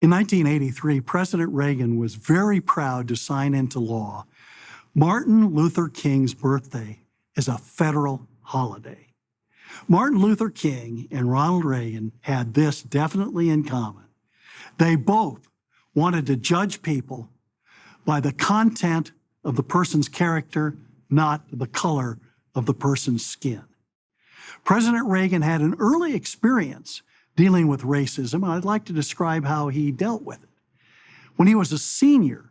In 1983, President Reagan was very proud to sign into law Martin Luther King's birthday as a federal holiday. Martin Luther King and Ronald Reagan had this definitely in common. They both wanted to judge people by the content of the person's character, not the color of the person's skin. President Reagan had an early experience dealing with racism, and I'd like to describe how he dealt with it. When he was a senior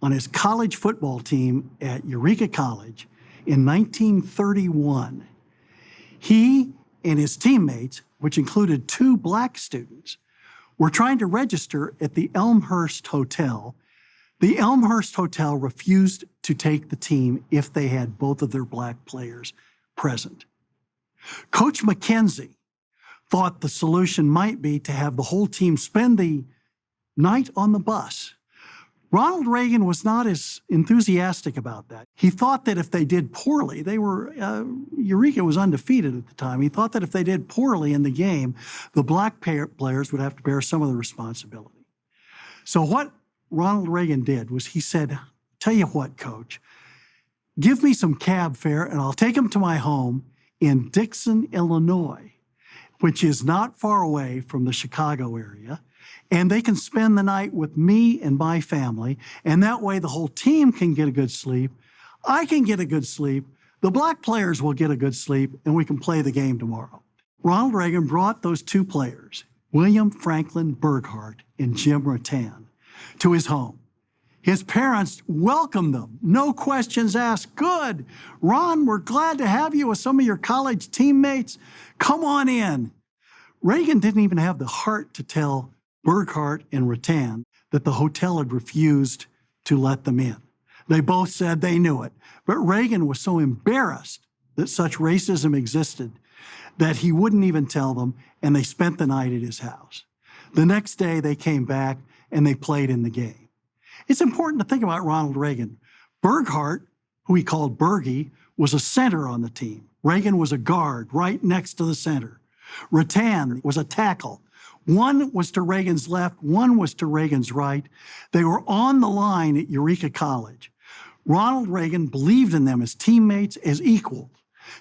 on his college football team at Eureka College in 1931, he and his teammates, which included 2 black students, were trying to register at the Elmhurst Hotel. The Elmhurst Hotel refused to take the team if they had both of their black players present. Coach McKenzie thought the solution might be to have the whole team spend the night on the bus. Ronald Reagan was not as enthusiastic about that. He thought that if they did poorly, Eureka was undefeated at the time. He thought that if they did poorly in the game, the black players would have to bear some of the responsibility. So what Ronald Reagan did was he said, "Tell you what, Coach, give me some cab fare and I'll take them to my home in Dixon, Illinois, which is not far away from the Chicago area, and they can spend the night with me and my family, and that way the whole team can get a good sleep, I can get a good sleep, the black players will get a good sleep, and we can play the game tomorrow." Ronald Reagan brought those 2 players, William Franklin Burghardt and Jim Rattan, to his home. His parents welcomed them, no questions asked. "Good, Ron, we're glad to have you with some of your college teammates. Come on in." Reagan didn't even have the heart to tell Burghardt and Rattan that the hotel had refused to let them in. They both said they knew it, but Reagan was so embarrassed that such racism existed that he wouldn't even tell them, and they spent the night at his house. The next day, they came back and they played in the game. It's important to think about Ronald Reagan. Burghardt, who he called Bergie, was a center on the team. Reagan was a guard right next to the center. Rattan was a tackle. One was to Reagan's left, one was to Reagan's right. They were on the line at Eureka College. Ronald Reagan believed in them as teammates, as equals.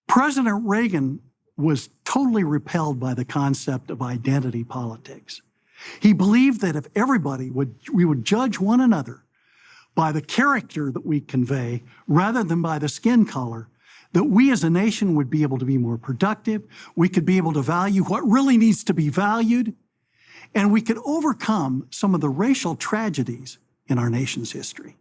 President Reagan was totally repelled by the concept of identity politics. He believed that if we would judge one another by the character that we convey rather than by the skin color, that we as a nation would be able to be more productive, we could be able to value what really needs to be valued, and we could overcome some of the racial tragedies in our nation's history.